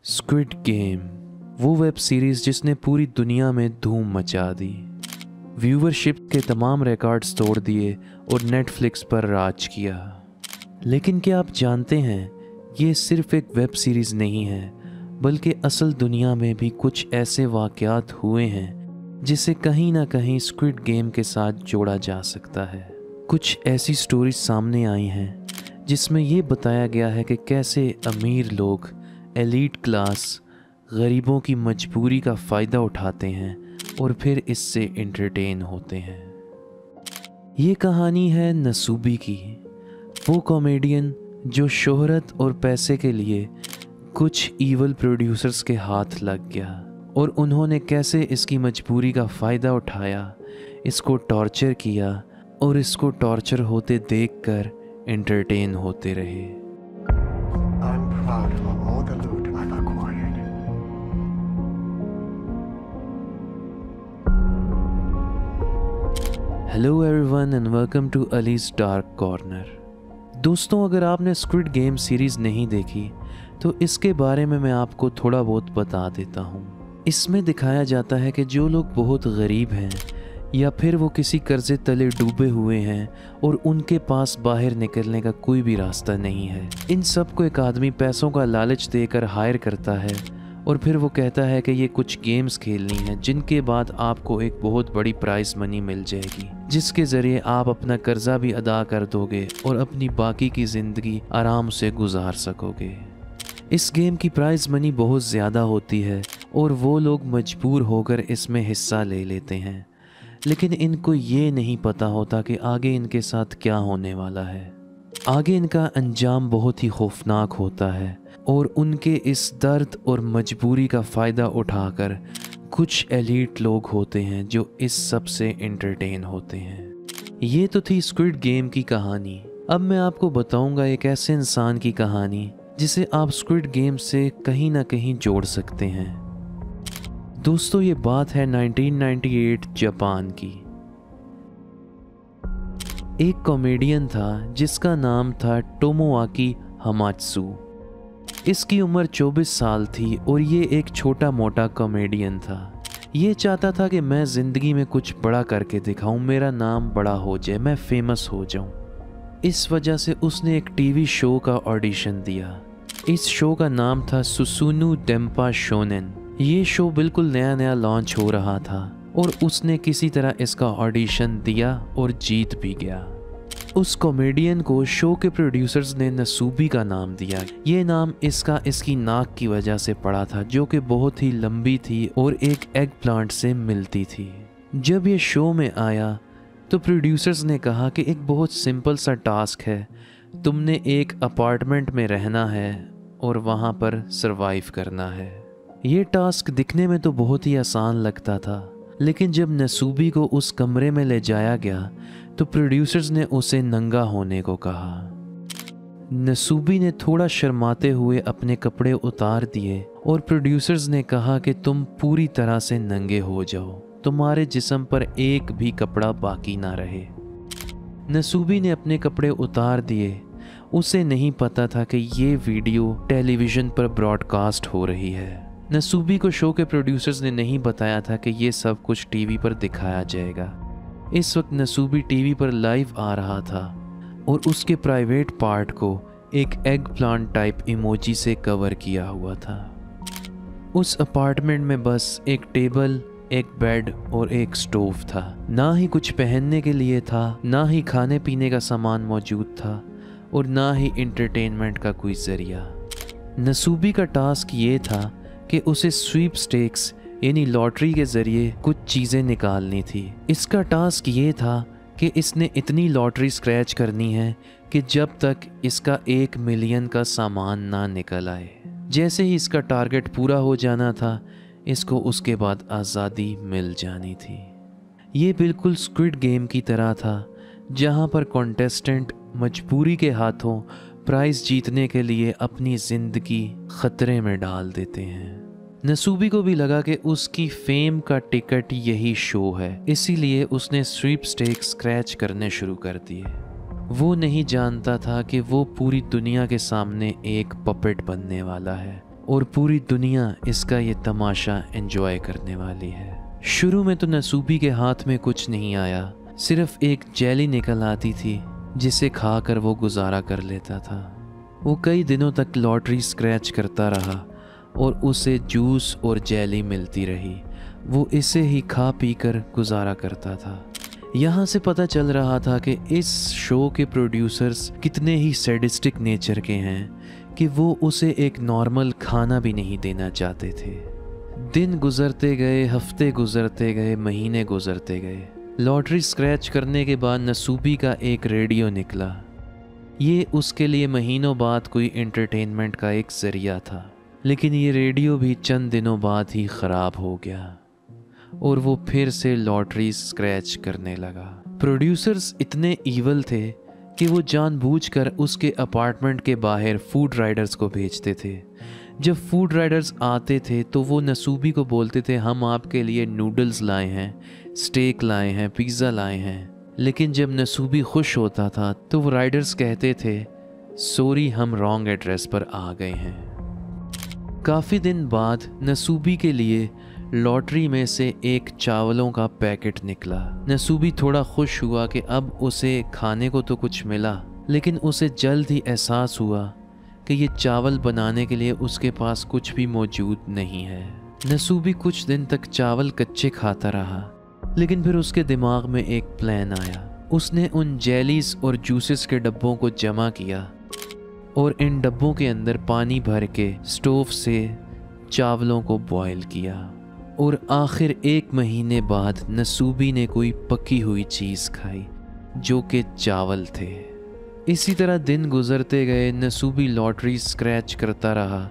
Squid game, वो web series जिसने पूरी दुनिया में धूम मचा दी, व्यूवरशिप के तमाम रिकॉर्ड्स तोड़ दिए और नेटफ्लिक्स पर राज किया। लेकिन क्या आप जानते हैं, ये सिर्फ एक वेब सीरीज नहीं है, बल्कि असल दुनिया में भी कुछ ऐसे वाक़यात हुए हैं जिसे कहीं ना कहीं स्क्विड गेम के साथ जोड़ा जा सकता है। कुछ ऐसी स्टोरीज सामने आई हैं जिसमें ये बताया गया है कि कैसे अमीर लोग, एलीट क्लास, गरीबों की मजबूरी का फ़ायदा उठाते हैं और फिर इससे एंटरटेन होते हैं। ये कहानी है नसूबी की, वो कॉमेडियन जो शोहरत और पैसे के लिए कुछ ईवल प्रोड्यूसर्स के हाथ लग गया और उन्होंने कैसे इसकी मजबूरी का फ़ायदा उठाया, इसको टॉर्चर किया और इसको टॉर्चर होते देखकर एंटरटेन होते रहे। I'm proud of all the loot I've acquired. Hello everyone and welcome to Ali's dark corner. दोस्तों, अगर आपने स्क्विड गेम सीरीज़ नहीं देखी तो इसके बारे में मैं आपको थोड़ा बहुत बता देता हूँ। इसमें दिखाया जाता है कि जो लोग बहुत गरीब हैं या फिर वो किसी कर्जे तले डूबे हुए हैं और उनके पास बाहर निकलने का कोई भी रास्ता नहीं है, इन सब को एक आदमी पैसों का लालच देकर हायर करता है और फिर वो कहता है कि ये कुछ गेम्स खेलनी है जिनके बाद आपको एक बहुत बड़ी प्राइस मनी मिल जाएगी, जिसके ज़रिए आप अपना कर्जा भी अदा कर दोगे और अपनी बाकी की ज़िंदगी आराम से गुजार सकोगे। इस गेम की प्राइस मनी बहुत ज़्यादा होती है और वो लोग मजबूर होकर इसमें हिस्सा ले लेते हैं, लेकिन इनको ये नहीं पता होता कि आगे इनके साथ क्या होने वाला है। आगे इनका अंजाम बहुत ही खौफनाक होता है और उनके इस दर्द और मजबूरी का फ़ायदा उठाकर कुछ एलीट लोग होते हैं जो इस सब से एंटरटेन होते हैं। ये तो थी स्क्विड गेम की कहानी। अब मैं आपको बताऊंगा एक ऐसे इंसान की कहानी जिसे आप स्क्विड गेम से कहीं ना कहीं जोड़ सकते हैं। दोस्तों, ये बात है 1998 जापान की। एक कॉमेडियन था जिसका नाम था टोमोआकी हमात्सु। इसकी उम्र 24 साल थी और ये एक छोटा मोटा कॉमेडियन था। ये चाहता था कि मैं ज़िंदगी में कुछ बड़ा करके दिखाऊं, मेरा नाम बड़ा हो जाए, मैं फेमस हो जाऊं। इस वजह से उसने एक टीवी शो का ऑडिशन दिया। इस शो का नाम था सुसुनु डेम्पा शोनेन। ये शो बिल्कुल नया नया लॉन्च हो रहा था और उसने किसी तरह इसका ऑडिशन दिया और जीत भी गया। उस कॉमेडियन को शो के प्रोड्यूसर्स ने नसूबी का नाम दिया। ये नाम इसकी नाक की वजह से पड़ा था, जो कि बहुत ही लंबी थी और एक एग प्लांट से मिलती थी। जब ये शो में आया तो प्रोड्यूसर्स ने कहा कि एक बहुत सिंपल सा टास्क है, तुमने एक अपार्टमेंट में रहना है और वहाँ पर सरवाइव करना है। ये टास्क दिखने में तो बहुत ही आसान लगता था, लेकिन जब नसूबी को उस कमरे में ले जाया गया तो प्रोड्यूसर्स ने उसे नंगा होने को कहा। नसूबी ने थोड़ा शर्माते हुए अपने कपड़े उतार दिए और प्रोड्यूसर्स ने कहा कि तुम पूरी तरह से नंगे हो जाओ, तुम्हारे जिस्म पर एक भी कपड़ा बाकी ना रहे। नसूबी ने अपने कपड़े उतार दिए। उसे नहीं पता था कि ये वीडियो टेलीविज़न पर ब्रॉडकास्ट हो रही है। नसूबी को शो के प्रोड्यूसर्स ने नहीं बताया था कि ये सब कुछ टीवी पर दिखाया जाएगा। इस वक्त नसूबी टीवी पर लाइव आ रहा था और उसके प्राइवेट पार्ट को एक एग प्लांट टाइप इमोजी से कवर किया हुआ था। उस अपार्टमेंट में बस एक टेबल, एक बेड और एक स्टोव था। ना ही कुछ पहनने के लिए था, ना ही खाने पीने का सामान मौजूद था और ना ही एंटरटेनमेंट का कोई जरिया। नसूबी का टास्क ये था कि उसे स्वीप स्टेक्स यानी लॉटरी के ज़रिए कुछ चीज़ें निकालनी थी। इसका टास्क ये था कि इसने इतनी लॉटरी स्क्रैच करनी है कि जब तक इसका 1 मिलियन का सामान ना निकल आए। जैसे ही इसका टारगेट पूरा हो जाना था, इसको उसके बाद आज़ादी मिल जानी थी। ये बिल्कुल स्क्विड गेम की तरह था, जहाँ पर कॉन्टेस्टेंट मजबूरी के हाथों प्राइज़ जीतने के लिए अपनी ज़िंदगी ख़तरे में डाल देते हैं। नसूबी को भी लगा कि उसकी फेम का टिकट यही शो है, इसीलिए उसने स्वीप स्टेक स्क्रैच करने शुरू कर दिए। वो नहीं जानता था कि वो पूरी दुनिया के सामने एक पपेट बनने वाला है और पूरी दुनिया इसका ये तमाशा एंजॉय करने वाली है। शुरू में तो नसूबी के हाथ में कुछ नहीं आया, सिर्फ एक जेली निकल आती थी जिसे खाकर वो गुजारा कर लेता था। वो कई दिनों तक लॉटरी स्क्रैच करता रहा और उसे जूस और जेली मिलती रही। वो इसे ही खा पी कर गुजारा करता था। यहाँ से पता चल रहा था कि इस शो के प्रोड्यूसर्स कितने ही सैडिस्टिक नेचर के हैं कि वो उसे एक नॉर्मल खाना भी नहीं देना चाहते थे। दिन गुजरते गए, हफ्ते गुजरते गए, महीने गुजरते गए। लॉटरी स्क्रैच करने के बाद नसूबी का एक रेडियो निकला। ये उसके लिए महीनों बाद कोई एंटरटेनमेंट का एक जरिया था, लेकिन ये रेडियो भी चंद दिनों बाद ही ख़राब हो गया और वो फिर से लॉटरी स्क्रैच करने लगा। प्रोड्यूसर्स इतने ईवल थे कि वो जानबूझकर उसके अपार्टमेंट के बाहर फूड राइडर्स को भेजते थे। जब फूड राइडर्स आते थे तो वो नसूबी को बोलते थे, हम आपके लिए नूडल्स लाए हैं, स्टेक लाए हैं, पिज़्ज़ा लाए हैं। लेकिन जब नसूबी खुश होता था तो वो राइडर्स कहते थे, सॉरी हम रॉन्ग एड्रेस पर आ गए हैं। काफ़ी दिन बाद नसूबी के लिए लॉटरी में से एक चावलों का पैकेट निकला। नसूबी थोड़ा खुश हुआ कि अब उसे खाने को तो कुछ मिला, लेकिन उसे जल्द ही एहसास हुआ कि ये चावल बनाने के लिए उसके पास कुछ भी मौजूद नहीं है। नसूबी कुछ दिन तक चावल कच्चे खाता रहा, लेकिन फिर उसके दिमाग में एक प्लान आया। उसने उन जेलीज और जूसेस के डब्बों को जमा किया और इन डब्बों के अंदर पानी भर के स्टोव से चावलों को बॉयल किया। और आखिर 1 महीने बाद नसूबी ने कोई पकी हुई चीज़ खाई जो कि चावल थे। इसी तरह दिन गुजरते गए। नसूबी लॉटरी स्क्रैच करता रहा।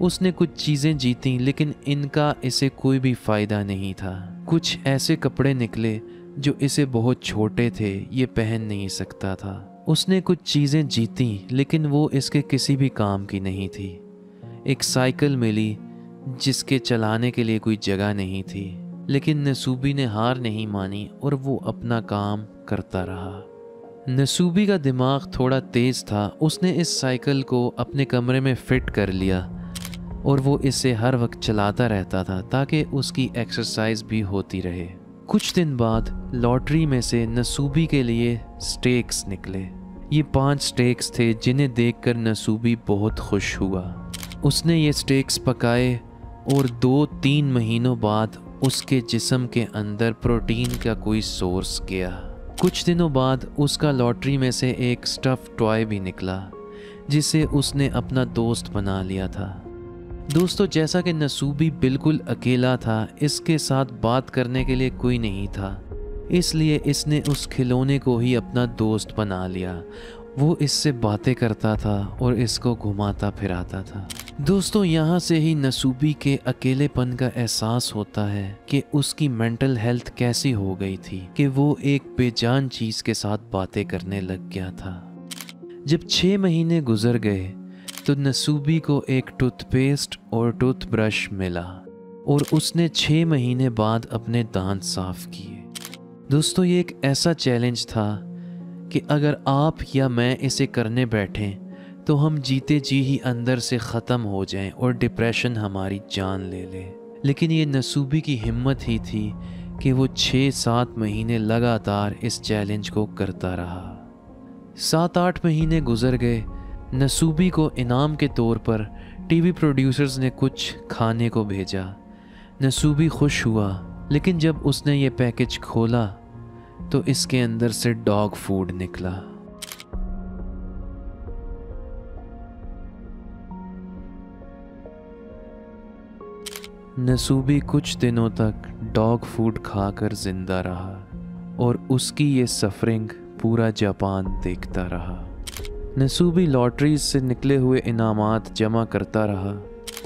उसने कुछ चीज़ें जीतीं, लेकिन इनका इसे कोई भी फ़ायदा नहीं था। कुछ ऐसे कपड़े निकले जो इसे बहुत छोटे थे, ये पहन नहीं सकता था। उसने कुछ चीज़ें जीतीं, लेकिन वो इसके किसी भी काम की नहीं थी। एक साइकिल मिली जिसके चलाने के लिए कोई जगह नहीं थी, लेकिन नसूबी ने हार नहीं मानी और वो अपना काम करता रहा। नसूबी का दिमाग थोड़ा तेज़ था। उसने इस साइकिल को अपने कमरे में फ़िट कर लिया और वो इसे हर वक्त चलाता रहता था ताकि उसकी एक्सरसाइज भी होती रहे। कुछ दिन बाद लॉटरी में से नसूबी के लिए स्टेक्स निकले। ये 5 स्टेक्स थे जिन्हें देखकर नसूबी बहुत खुश हुआ। उसने ये स्टेक्स पकाए और 2-3 महीनों बाद उसके जिस्म के अंदर प्रोटीन का कोई सोर्स गया। कुछ दिनों बाद उसका लॉटरी में से एक स्टफ़ टॉय भी निकला जिसे उसने अपना दोस्त बना लिया था। दोस्तों, जैसा कि नसूबी बिल्कुल अकेला था, इसके साथ बात करने के लिए कोई नहीं था, इसलिए इसने उस खिलौने को ही अपना दोस्त बना लिया। वो इससे बातें करता था और इसको घुमाता फिराता था। दोस्तों, यहाँ से ही नसूबी के अकेलेपन का एहसास होता है कि उसकी मेंटल हेल्थ कैसी हो गई थी कि वो एक बेजान चीज़ के साथ बातें करने लग गया था। जब 6 महीने गुजर गए तो नसूबी को एक टूथपेस्ट और टूथब्रश मिला और उसने 6 महीने बाद अपने दांत साफ किए। दोस्तों, ये एक ऐसा चैलेंज था कि अगर आप या मैं इसे करने बैठें तो हम जीते जी ही अंदर से ख़त्म हो जाएं और डिप्रेशन हमारी जान ले ले। लेकिन ये नसूबी की हिम्मत ही थी कि वो 6-7 महीने लगातार इस चैलेंज को करता रहा। 7-8 महीने गुजर गए। नसूबी को इनाम के तौर पर टीवी प्रोड्यूसर्स ने कुछ खाने को भेजा। नसूबी खुश हुआ, लेकिन जब उसने ये पैकेज खोला तो इसके अंदर से डॉग फूड निकला। नसूबी कुछ दिनों तक डॉग फूड खाकर जिंदा रहा और उसकी ये सफरिंग पूरा जापान देखता रहा। नसूबी लॉटरीज से निकले हुए इनामात जमा करता रहा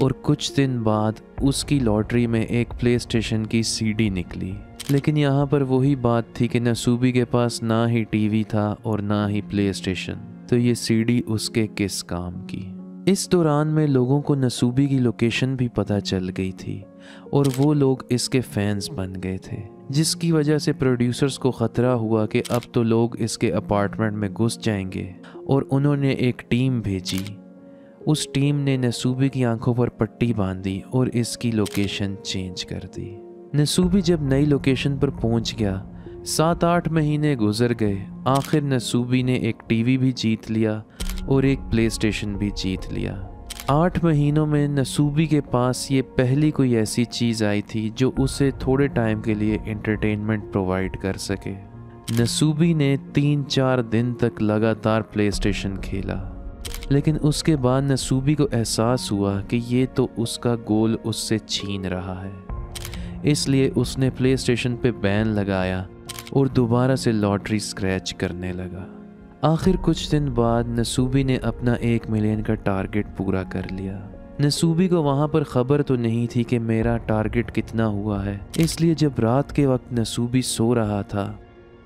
और कुछ दिन बाद उसकी लॉटरी में एक प्ले स्टेशन की सीडी निकली। लेकिन यहाँ पर वही बात थी कि नसूबी के पास ना ही टीवी था और ना ही प्ले स्टेशन, तो ये सीडी उसके किस काम की। इस दौरान में लोगों को नसूबी की लोकेशन भी पता चल गई थी और वो लोग इसके फैंस बन गए थे, जिसकी वजह से प्रोड्यूसर्स को ख़तरा हुआ कि अब तो लोग इसके अपार्टमेंट में घुस जाएंगे और उन्होंने एक टीम भेजी उस टीम ने नसूबी की आंखों पर पट्टी बांधी और इसकी लोकेशन चेंज कर दी। नसूबी जब नई लोकेशन पर पहुंच गया, 7-8 महीने गुजर गए। आखिर नसूबी ने एक टीवी भी जीत लिया और एक प्लेस्टेशन भी जीत लिया। 8 महीनों में नसूबी के पास ये पहली कोई ऐसी चीज़ आई थी जो उसे थोड़े टाइम के लिए एंटरटेनमेंट प्रोवाइड कर सके। नसूबी ने 3-4 दिन तक लगातार प्लेस्टेशन खेला, लेकिन उसके बाद नसूबी को एहसास हुआ कि ये तो उसका गोल उससे छीन रहा है। इसलिए उसने प्लेस्टेशन पे बैन लगाया और दोबारा से लॉटरी स्क्रैच करने लगा। आखिर कुछ दिन बाद नसूबी ने अपना 1 मिलियन का टारगेट पूरा कर लिया। नसूबी को वहाँ पर खबर तो नहीं थी कि मेरा टारगेट कितना हुआ है, इसलिए जब रात के वक्त नसूबी सो रहा था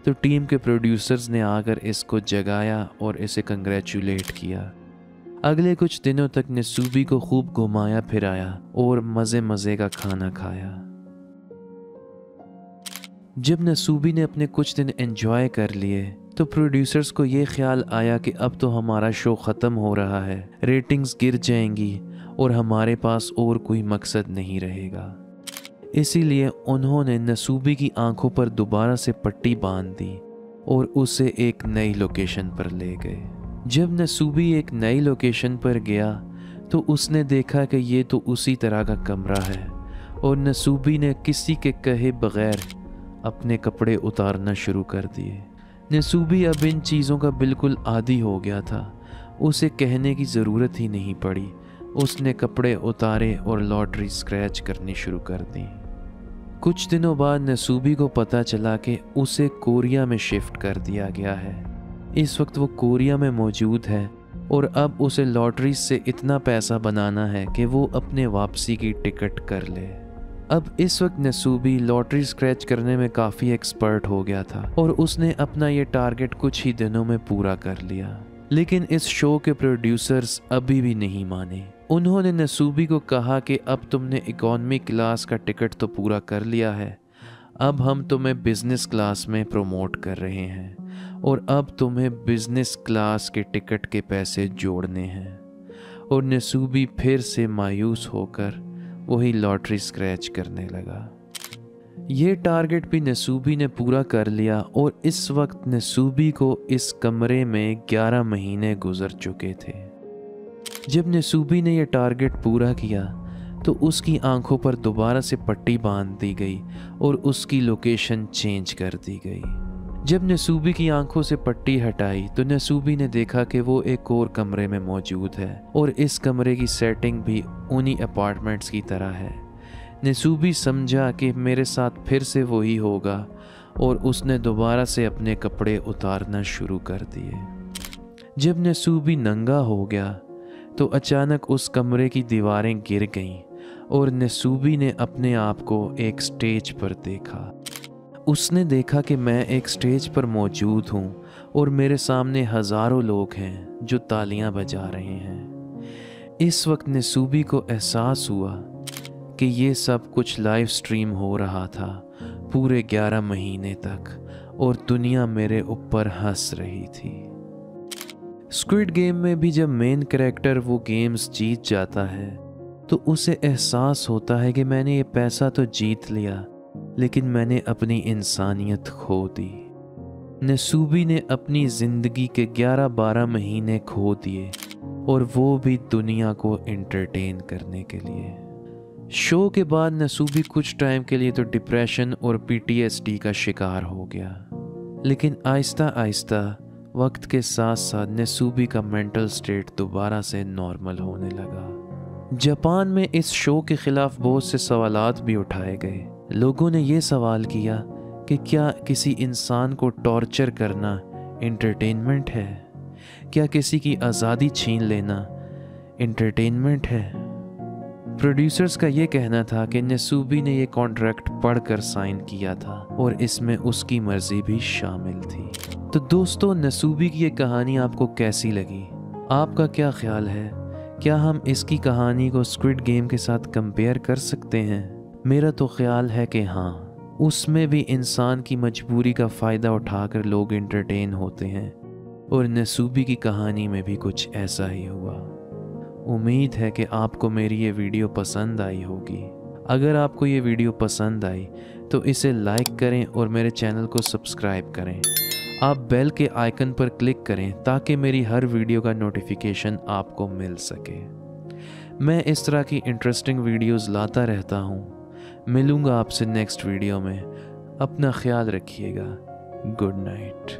तो टीम के प्रोड्यूसर्स ने आकर इसको जगाया और इसे कंग्रेचुलेट किया। अगले कुछ दिनों तक नसूबी को खूब घुमाया फिराया और मज़े मज़े का खाना खाया। जब नसूबी ने अपने कुछ दिन एंजॉय कर लिए तो प्रोड्यूसर्स को ये ख्याल आया कि अब तो हमारा शो ख़त्म हो रहा है, रेटिंग्स गिर जाएंगी और हमारे पास और कोई मकसद नहीं रहेगा। इसीलिए उन्होंने नसूबी की आंखों पर दोबारा से पट्टी बांध दी और उसे एक नई लोकेशन पर ले गए। जब नसूबी एक नई लोकेशन पर गया तो उसने देखा कि ये तो उसी तरह का कमरा है और नसूबी ने किसी के कहे बगैर अपने कपड़े उतारना शुरू कर दिए। नसूबी अब इन चीज़ों का बिल्कुल आदी हो गया था, उसे कहने की ज़रूरत ही नहीं पड़ी। उसने कपड़े उतारे और लॉटरी स्क्रैच करनी शुरू कर दी। कुछ दिनों बाद नसूबी को पता चला कि उसे कोरिया में शिफ्ट कर दिया गया है। इस वक्त वो कोरिया में मौजूद है और अब उसे लॉटरी से इतना पैसा बनाना है कि वो अपने वापसी की टिकट कर ले। अब इस वक्त नसूबी लॉटरी स्क्रैच करने में काफ़ी एक्सपर्ट हो गया था और उसने अपना ये टारगेट कुछ ही दिनों में पूरा कर लिया। लेकिन इस शो के प्रोड्यूसर्स अभी भी नहीं माने। उन्होंने नसूबी को कहा कि अब तुमने इकॉनमी क्लास का टिकट तो पूरा कर लिया है, अब हम तुम्हें बिजनेस क्लास में प्रमोट कर रहे हैं और अब तुम्हें बिजनेस क्लास के टिकट के पैसे जोड़ने हैं। और नसूबी फिर से मायूस होकर वही लॉटरी स्क्रैच करने लगा। ये टारगेट भी नसूबी ने पूरा कर लिया और इस वक्त नसूबी को इस कमरे में 11 महीने गुजर चुके थे। जब नसूबी ने यह टारगेट पूरा किया तो उसकी आंखों पर दोबारा से पट्टी बांध दी गई और उसकी लोकेशन चेंज कर दी गई। जब नसूबी की आंखों से पट्टी हटाई तो नसूबी ने देखा कि वो एक और कमरे में मौजूद है और इस कमरे की सेटिंग भी उन्हीं अपार्टमेंट्स की तरह है। नसूबी समझा कि मेरे साथ फिर से वही होगा और उसने दोबारा से अपने कपड़े उतारना शुरू कर दिए। जब नसूबी नंगा हो गया तो अचानक उस कमरे की दीवारें गिर गईं और नसूबी ने अपने आप को एक स्टेज पर देखा। उसने देखा कि मैं एक स्टेज पर मौजूद हूँ और मेरे सामने हज़ारों लोग हैं जो तालियां बजा रहे हैं। इस वक्त नसूबी को एहसास हुआ कि ये सब कुछ लाइव स्ट्रीम हो रहा था पूरे 11 महीने तक और दुनिया मेरे ऊपर हंस रही थी। स्क्विड गेम में भी जब मेन कैरेक्टर वो गेम्स जीत जाता है तो उसे एहसास होता है कि मैंने ये पैसा तो जीत लिया लेकिन मैंने अपनी इंसानियत खो दी। नसूबी ने अपनी ज़िंदगी के 11-12 महीने खो दिए और वो भी दुनिया को एंटरटेन करने के लिए। शो के बाद नसूबी कुछ टाइम के लिए तो डिप्रेशन और PTSD का शिकार हो गया, लेकिन आहिस्ता आहिस्ता वक्त के साथ साथ नसूबी का मेंटल स्टेट दोबारा से नॉर्मल होने लगा। जापान में इस शो के खिलाफ बहुत से सवालात भी उठाए गए। लोगों ने ये सवाल किया कि क्या किसी इंसान को टॉर्चर करना एंटरटेनमेंट है? क्या किसी की आज़ादी छीन लेना एंटरटेनमेंट है? प्रोड्यूसर्स का ये कहना था कि नसूबी ने ये कॉन्ट्रैक्ट पढ़कर साइन किया था और इसमें उसकी मर्जी भी शामिल थी। तो दोस्तों, नसूबी की ये कहानी आपको कैसी लगी? आपका क्या ख्याल है? क्या हम इसकी कहानी को स्क्विड गेम के साथ कंपेयर कर सकते हैं? मेरा तो ख्याल है कि हाँ, उसमें भी इंसान की मजबूरी का फ़ायदा उठाकर लोग एंटरटेन होते हैं और नसूबी की कहानी में भी कुछ ऐसा ही हुआ। उम्मीद है कि आपको मेरी ये वीडियो पसंद आई होगी। अगर आपको ये वीडियो पसंद आई तो इसे लाइक करें और मेरे चैनल को सब्सक्राइब करें। आप बेल के आइकन पर क्लिक करें ताकि मेरी हर वीडियो का नोटिफिकेशन आपको मिल सके। मैं इस तरह की इंटरेस्टिंग वीडियोस लाता रहता हूँ। मिलूँगा आपसे नेक्स्ट वीडियो में। अपना ख्याल रखिएगा। Good night.